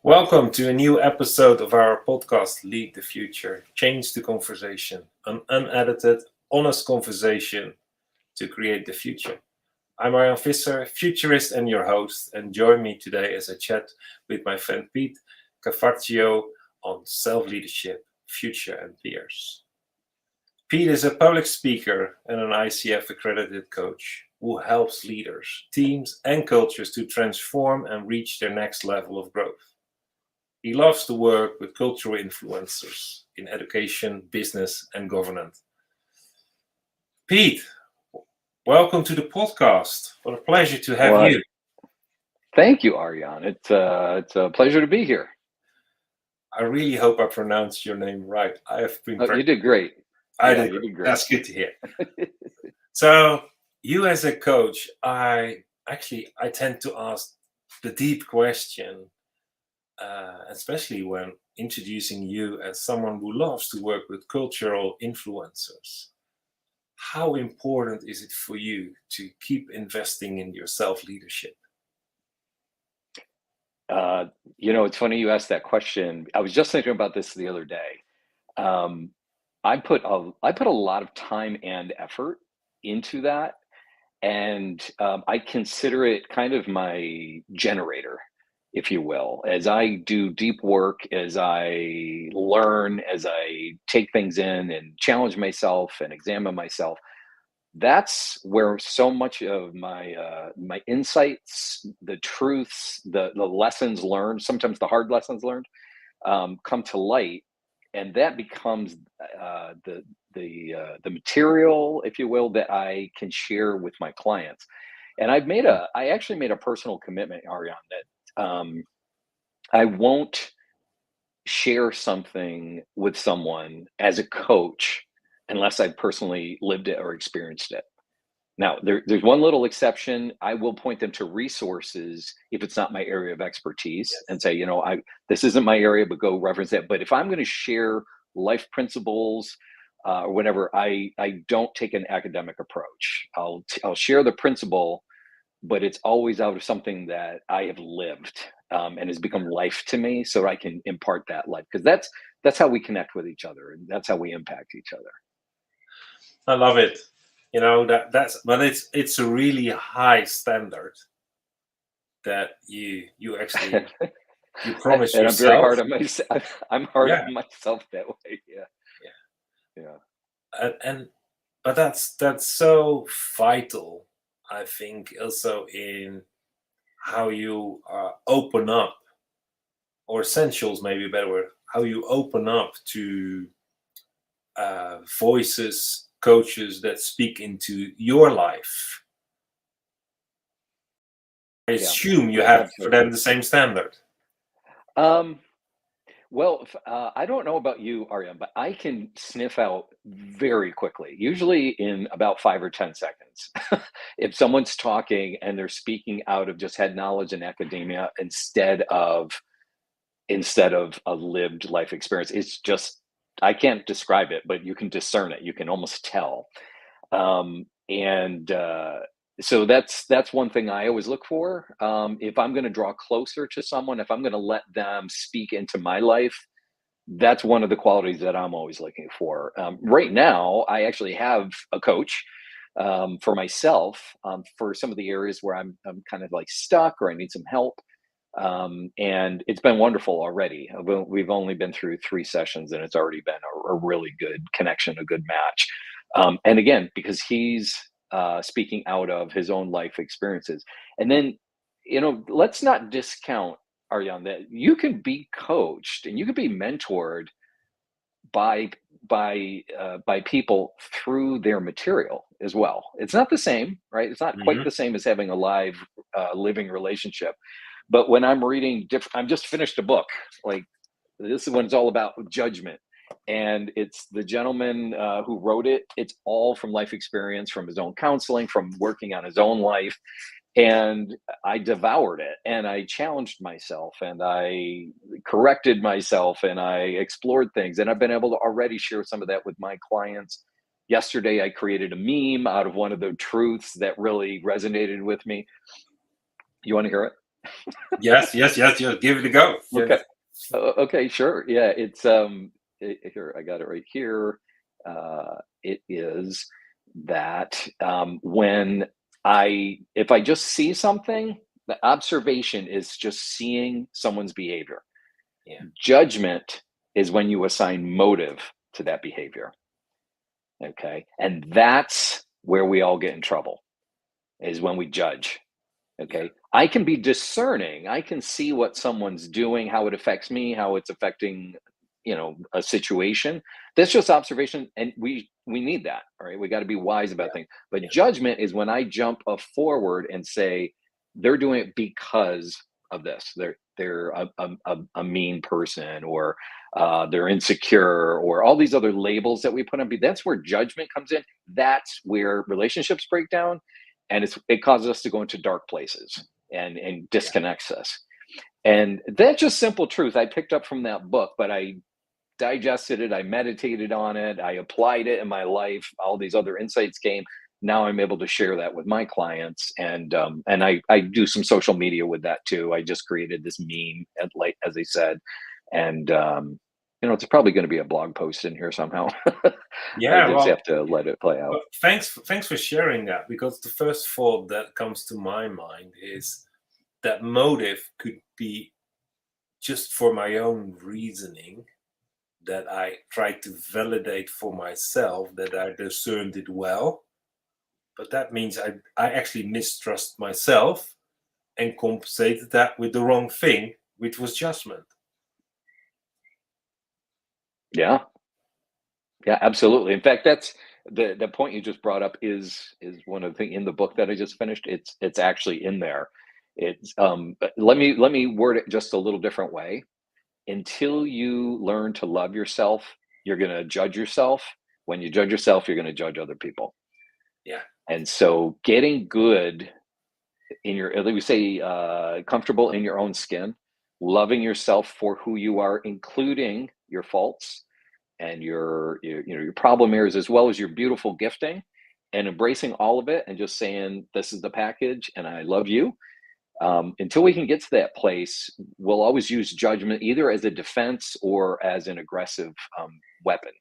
Welcome to a new episode of our podcast, Lead the Future, Change the Conversation, an unedited, honest conversation to create the future. I'm Arjan Visser, Futurist and your host, and join me today as I chat with my friend Pete Cafarchio on self-leadership, future and peers. Pete is a public speaker and an ICF accredited coach who helps leaders, teams, and cultures to transform and reach their next level of growth. He loves to work with cultural influencers in education, business, and governance. Pete, welcome to the podcast. What a pleasure to have Well, you. thank you, Arjan. It's a pleasure to be here. I really hope I pronounced your name right. I have been Oh, you did great. I Yeah, did. you did great. That's good to hear. So, you as a coach, I tend to ask the deep question, especially when introducing you as someone who loves to work with cultural influencers. How important is it for you to keep investing in your self leadership? It's funny you asked that question. I was just thinking about this the other day. Um, I put a lot of time and effort into that, and I consider it kind of my generator, if you will. As I do deep work, as I learn, as I take things in and challenge myself and examine myself, that's where so much of my insights, the truths, the lessons learned, sometimes the hard lessons learned, come to light, and that becomes the material, if you will, that I can share with my clients. And I actually made a personal commitment, Ariane, that I won't share something with someone as a coach unless I personally lived it or experienced it. Now, there's one little exception. I will point them to resources if it's not my area of expertise and say, this isn't my area, but go reference that. But if I'm going to share life principles or whatever, I don't take an academic approach. I'll share the principle, but it's always out of something that I have lived and has become life to me, so I can impart that life, because that's how we connect with each other, and that's how we impact each other. I love it. But it's a really high standard that you actually you promise And I'm very yourself. hard on myself. I'm hard Yeah, on myself that way. Yeah, yeah. yeah, And but that's so vital, I think, also in how you open up, or essentials maybe a better word, how you open up to voices, coaches that speak into your life. I yeah. assume you have for Absolutely. them the same standard. Um, well, I don't know about you, Arya, but I can sniff out very quickly, usually in about 5 or 10 seconds. If someone's talking and they're speaking out of just head knowledge and academia instead of a lived life experience, it's just, I can't describe it, but you can discern it. You can almost tell. And So that's one thing I always look for. If I'm going to draw closer to someone, if I'm going to let them speak into my life, that's one of the qualities that I'm always looking for. Right now, I actually have a coach for myself for some of the areas where I'm kind of like stuck or I need some help. And it's been wonderful already. We've only been through 3 sessions, and it's already been a really good connection, a good match. And again, because he's speaking out of his own life experiences. And then, let's not discount, Arjan, that you can be coached and you can be mentored by by people through their material as well. It's not the same, right? It's not quite Hmm. the same as having a live living relationship. But when I'm reading I'm just finished a book. Like, this is when it's all about judgment, and it's the gentleman who wrote it. It's all from life experience, from his own counseling, from working on his own life. And I devoured it, and I challenged myself, and I corrected myself, and I explored things, and I've been able to already share some of that with my clients. Yesterday I created a meme out of one of the truths that really resonated with me. You want to hear it? Yes, yes, yes, yes. Give it a go. Okay. Yes. Okay, sure. Yeah, it's here, I got it right here. It is that when if I just see something, the observation is just seeing someone's behavior. Yeah. Judgment is when you assign motive to that behavior. Okay. And that's where we all get in trouble, is when we judge. Yeah. Okay. I can be discerning. I can see what someone's doing, how it affects me, how it's affecting, a situation. That's just observation. And we need that. All right. We got to be wise about things. But Yeah. judgment is when I jump forward and say, they're doing it because of this. They're a mean person, or they're insecure, or all these other labels that we put on. That's where judgment comes in. That's where relationships break down, and it causes us to go into dark places and Yeah. disconnects us. And that's just simple truth I picked up from that book, but I digested it, I meditated on it, I applied it in my life. All these other insights came. Now I'm able to share that with my clients, and I do some social media with that too. I just created this meme, like as they said, and it's probably going to be a blog post in here somehow. I Yeah. just Well, have to let it play out. thanks for sharing that, because the first thought that comes to my mind is that motive could be just for my own reasoning, that I tried to validate for myself that I discerned it well. But that means I actually mistrust myself and compensated that with the wrong thing, which was judgment. Yeah. Yeah, absolutely. In fact, that's the point you just brought up is one of the things in the book that I just finished. It's actually in there. It's but let me word it just a little different way. Until you learn to love yourself, you're going to judge yourself. When you judge yourself, you're going to judge other people. Yeah. And so, getting good in your, like we say, comfortable in your own skin, loving yourself for who you are, including your faults and your problem areas, as well as your beautiful gifting, and embracing all of it and just saying, this is the package and I love you. Until we can get to that place, we'll always use judgment either as a defense or as an aggressive weapon.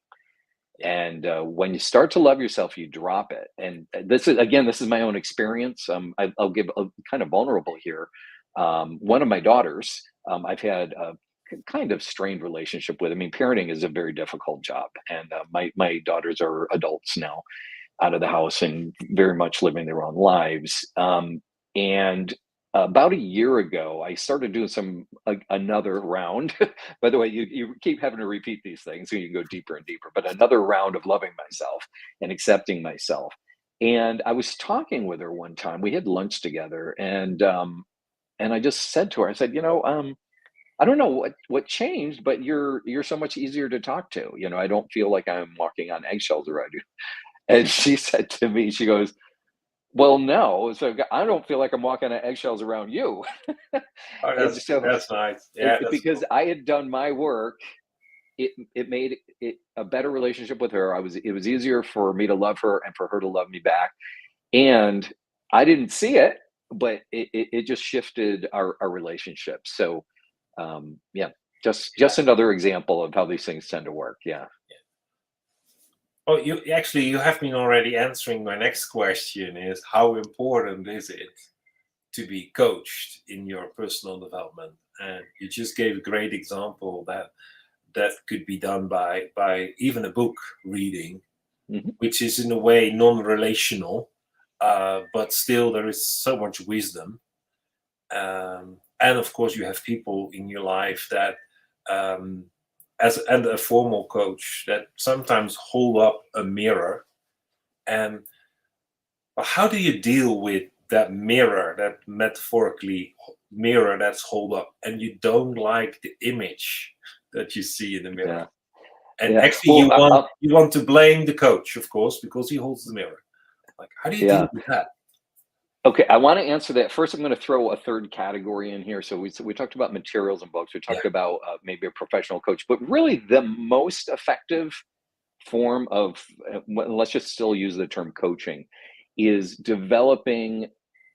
Yeah. And when you start to love yourself, you drop it. And this is my own experience. I'll give a kind of vulnerable here. One of my daughters, I've had a kind of strained relationship with. I mean, parenting is a very difficult job, and my daughters are adults now, out of the house and very much living their own lives. And about a year ago, I started doing another round. By the way, you keep having to repeat these things so you can go deeper and deeper. But another round of loving myself and accepting myself. And I was talking with her one time. We had lunch together, and I just said to her, I said, I don't know what changed, but you're so much easier to talk to. I don't feel like I'm walking on eggshells around you. And she said to me, she goes, well, no. So I don't feel like I'm walking on eggshells around you. Oh, And so, that's nice. Yeah, that's because cool. I had done my work, it made it a better relationship with her. It was easier for me to love her and for her to love me back. And I didn't see it, but it just shifted our relationship. So, yeah, Yeah. just another example of how these things tend to work. Yeah. Oh, you have been already answering my next question, is how important is it to be coached in your personal development? And you just gave a great example that could be done by even a book reading, Mhm. which is in a way non-relational, but still there is so much wisdom. And of course, you have people in your life that, um, and a formal coach that sometimes hold up a mirror. And how do you deal with that mirror, that metaphorically mirror that's hold up, and you don't like the image that you see in the mirror? Yeah. And Yeah. actually, Well, you want to blame the coach, of course, because he holds the mirror. Like, how do you deal yeah. with that? Okay, I want to answer that. First, I'm going to throw a third category in here. So we talked about materials and books. We Yeah, talked about maybe a professional coach, but really the most effective form of let's just still use the term coaching, is developing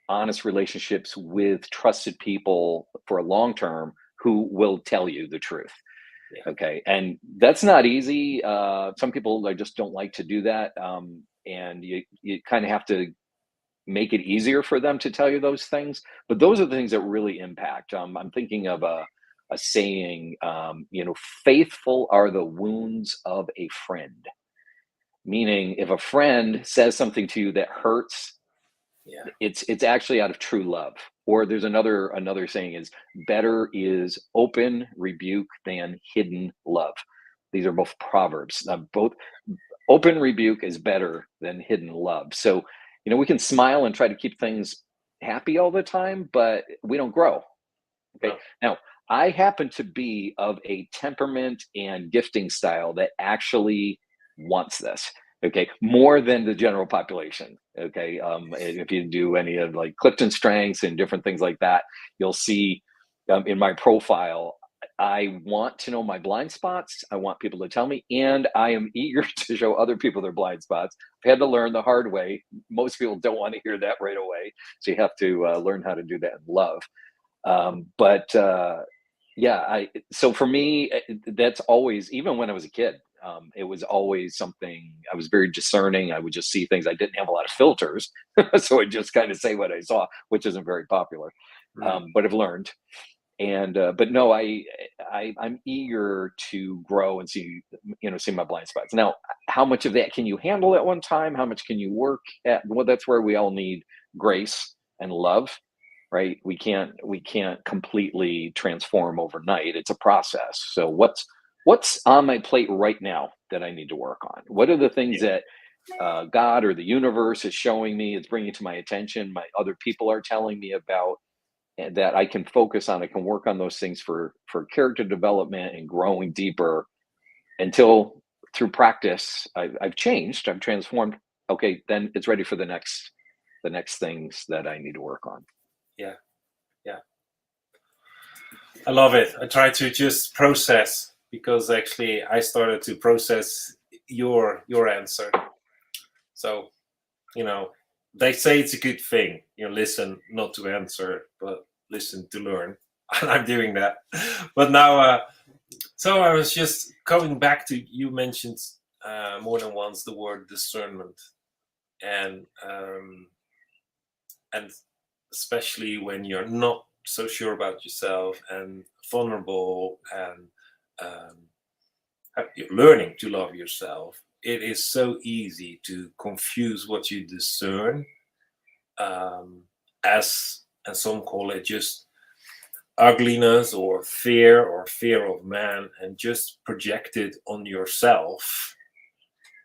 honest relationships with trusted people for a long term who will tell you the truth. Yeah. Okay. And that's not easy. Some people just don't like to do that. And you kind of have to make it easier for them to tell you those things. But those are the things that really impact. I'm thinking of a saying, faithful are the wounds of a friend. Meaning, if a friend says something to you that hurts, Yeah. it's actually out of true love. Or there's another saying is, better is open rebuke than hidden love. These are both proverbs. Both open rebuke is better than hidden love. So we can smile and try to keep things happy all the time, but we don't grow. Okay. No. Now, I happen to be of a temperament and gifting style that actually wants this. Okay, more than the general population. Okay, if you do any of like Clifton Strengths and different things like that, you'll see in my profile, I want to know my blind spots. I want people to tell me, and I am eager to show other people their blind spots. I've had to learn the hard way. Most people don't want to hear that right away, so you have to learn how to do that in love. But yeah, so for me, that's always, even when I was a kid, it was always something. I was very discerning. I would just see things. I didn't have a lot of filters, so I just kind of say what I saw, which isn't very popular. But I've learned. And but no, I'm eager to grow and see my blind spots. Now, how much of that can you handle at one time? How much can you work at? Well, that's where we all need grace and love, right? We can't completely transform overnight. It's a process. So what's on my plate right now that I need to work on? What are the things that God or the universe is showing me? It's bringing to my attention. My other people are telling me about, and that I can focus on. I can work on those things for character development and growing deeper until through practice I've changed. I've transformed. Okay, then it's ready for the next things that I need to work on. Yeah. Yeah. I love it. I try to just process, because actually I started to process your answer. So, they say it's a good thing, listen not to answer, but listen to learn. And I'm doing that. But now, so I was just coming back to, you mentioned more than once the word discernment, and especially when you're not so sure about yourself and vulnerable, and you're learning to love yourself, it is so easy to confuse what you discern as, and some call it just ugliness or fear of man, and just project it on yourself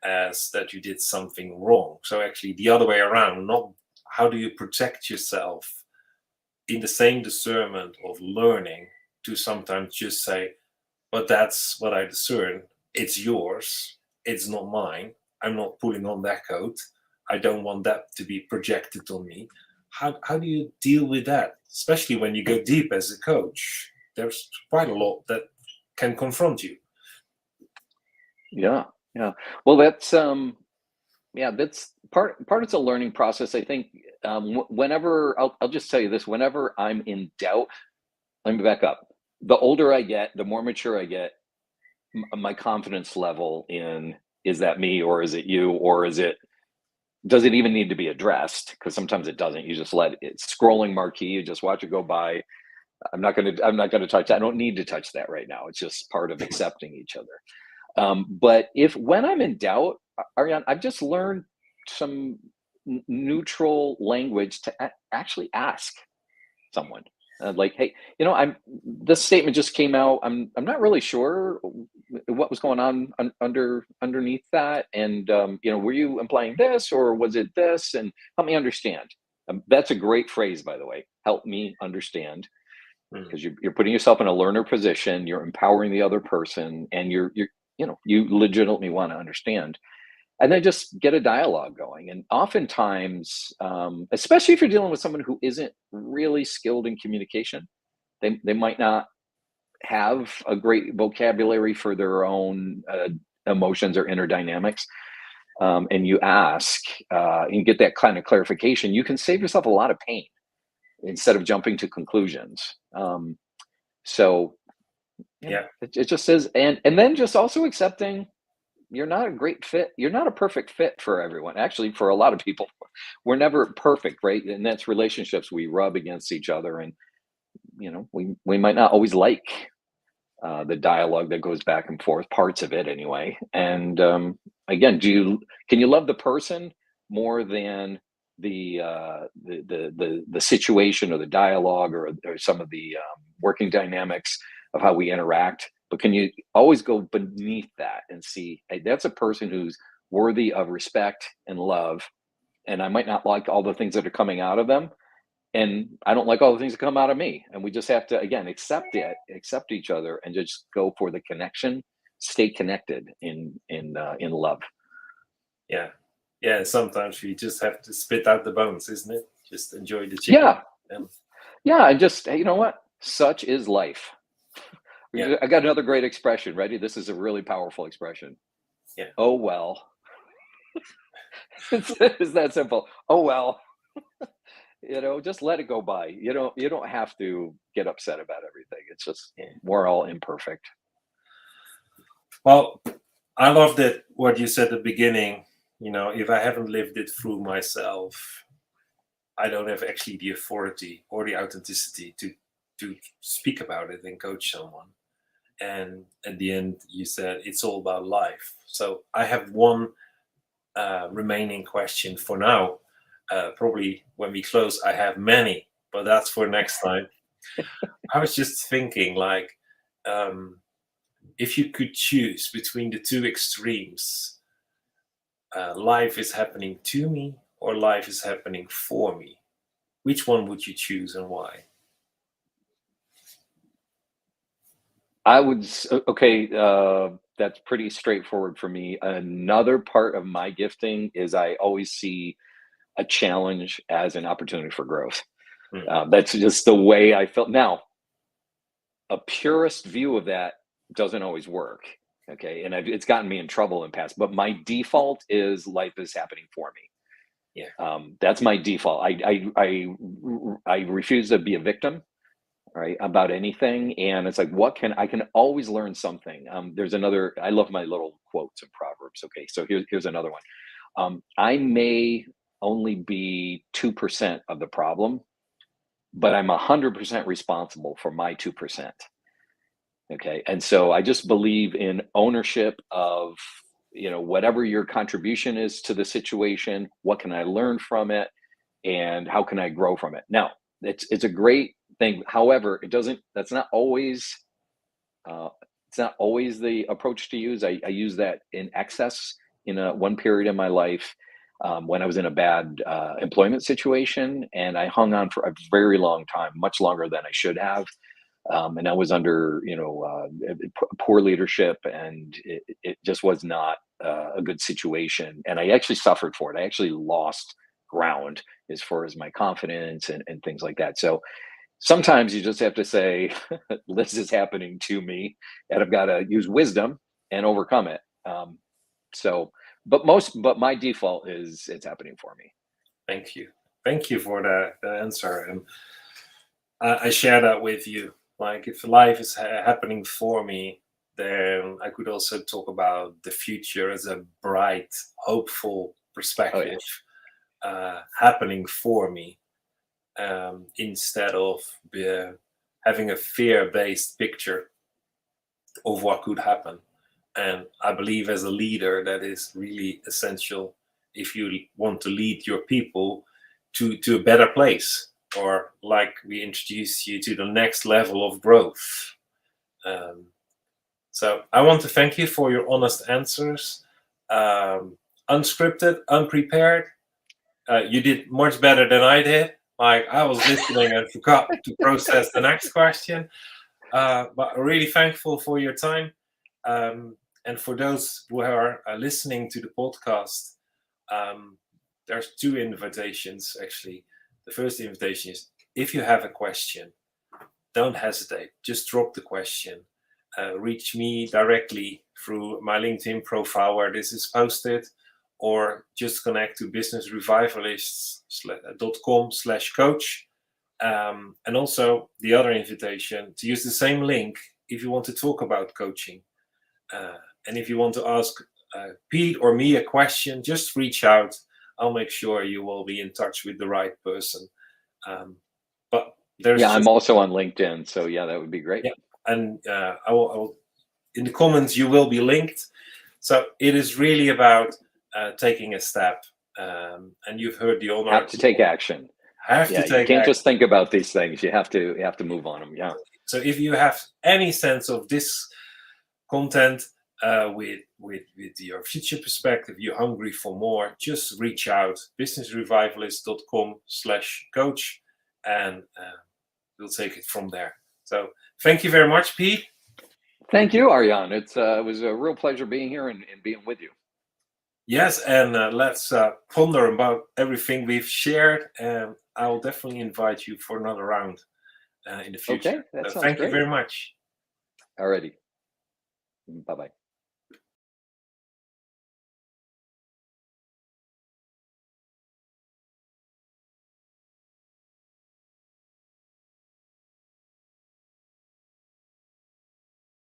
as that you did something wrong. So actually the other way around, not how do you protect yourself in the same discernment of learning, to sometimes just say, but that's what I discern. It's yours. It's not mine. I'm not putting on that coat. I don't want that to be projected on me. How do you deal with that? Especially when you go deep as a coach, there's quite a lot that can confront you. Yeah. Well, that's that's part. It's a learning process. I think whenever I'll just tell you this: whenever I'm in doubt, let me back up. The older I get, the more mature I get, my confidence level in, is that me, or is it you, or does it even need to be addressed? Because sometimes it doesn't. You just let it, scrolling marquee, you just watch it go by. I'm not gonna touch that. I don't need to touch that right now. It's just part of accepting each other. But when I'm in doubt, Arjan, I've just learned some neutral language to actually ask someone. Like, hey, this statement just came out. I'm not really sure what was going on underneath that, and were you implying this, or was it this? And help me understand. That's a great phrase, by the way. Help me understand, because you're putting yourself in a learner position. You're empowering the other person, and you legitimately want to understand. And then just get a dialogue going. And oftentimes, especially if you're dealing with someone who isn't really skilled in communication, they might not have a great vocabulary for their own emotions or inner dynamics. and you ask and get that kind of clarification, you can save yourself a lot of pain instead of jumping to conclusions. So Yeah. it just is, and then just also accepting you're not a great fit. You're not a perfect fit for everyone. Actually, for a lot of people, we're never perfect, right? And that's relationships. We rub against each other, and we might not always like the dialogue that goes back and forth, parts of it anyway. And again, can you love the person more than the situation or the dialogue or some of the working dynamics of how we interact? But can you always go beneath that and see, hey, that's a person who's worthy of respect and love, and I might not like all the things that are coming out of them, and I don't like all the things that come out of me. And we just have to, again, accept each other, and just go for the connection, stay connected in love. Yeah. Yeah. Sometimes we just have to spit out the bones, isn't it? Just enjoy the chicken. Yeah. And Yeah. And just, hey, you know what? Such is life. yeah. I got another great expression. Ready? This is a really powerful expression. Yeah. Oh, well. It's that simple. Oh, well. Just let it go by. You don't have to get upset about everything. It's just, Yeah. we're all imperfect. Well, I love that what you said at the beginning. If I haven't lived it through myself, I don't have actually the authority or the authenticity to speak about it and coach someone. And at the end, you said it's all about life. So I have one remaining question for now. Probably when we close, I have many, but that's for next time. I was just thinking, like, if you could choose between the two extremes, life is happening to me or life is happening for me, which one would you choose and why? I would, okay, that's pretty straightforward for me. Another part of my gifting is I always see a challenge as an opportunity for growth. Hmm. That's just the way I felt. Now, a purist view of that doesn't always work. Okay. And it's gotten me in trouble in the past, but my default is life is happening for me. Yeah. That's my default. I refuse to be a victim, right, about anything. And it's like, I can always learn something. There's another, I love my little quotes and proverbs. Okay. So here's another one. I may only be 2% of the problem, but I'm 100% responsible for my 2%. Okay. And so I just believe in ownership of, whatever your contribution is to the situation, what can I learn from it, and how can I grow from it? Now, it's a great thing. However, that's not always, it's not always the approach to use. I use that in excess in one period in my life, when I was in a bad employment situation, and I hung on for a very long time, much longer than I should have. And I was under, poor leadership, and it just was not a good situation. And I actually suffered for it. I actually lost ground as far as my confidence and things like that. So sometimes you just have to say, this is happening to me, and I've got to use wisdom and overcome it. But my default is it's happening for me. Thank you. Thank you for the answer. And I share that with you. Like, if life is happening for me, then I could also talk about the future as a bright, hopeful perspective happening for me, instead of having a fear-based picture of what could happen. And I believe as a leader, that is really essential if you want to lead your people to a better place, or like we introduce you to the next level of growth. So I want to thank you for your honest answers, unscripted, unprepared. You did much better than I did. Like, I was listening and forgot to process the next question. But I'm really thankful for your time. And for those who are listening to the podcast, there's two invitations, actually. The first invitation is, if you have a question, don't hesitate. Just drop the question. Reach me directly through my LinkedIn profile where this is posted, or just connect to businessrevivalists.com/coach. And also the other invitation to use the same link if you want to talk about coaching. And if you want to ask Pete or me a question, just reach out. I'll make sure you will be in touch with the right person. But there's I'm also on LinkedIn, so yeah, that would be great. Yeah, and I will in the comments you will be linked. So it is really about taking a step, and you've heard the owner Have to take action. You can't just think about these things. You have to move on them. Yeah. So if you have any sense of this content with your future perspective, you're hungry for more, just reach out, businessrevivalist.com/coach, and we'll take it from there. So thank you very much, Pete. Thank you, Arjan. It was a real pleasure being here and being with you. Yes, and let's ponder about everything we've shared, and I will definitely invite you for another round in the future. Okay, that sounds thank great. you very much. Alrighty. Bye-bye.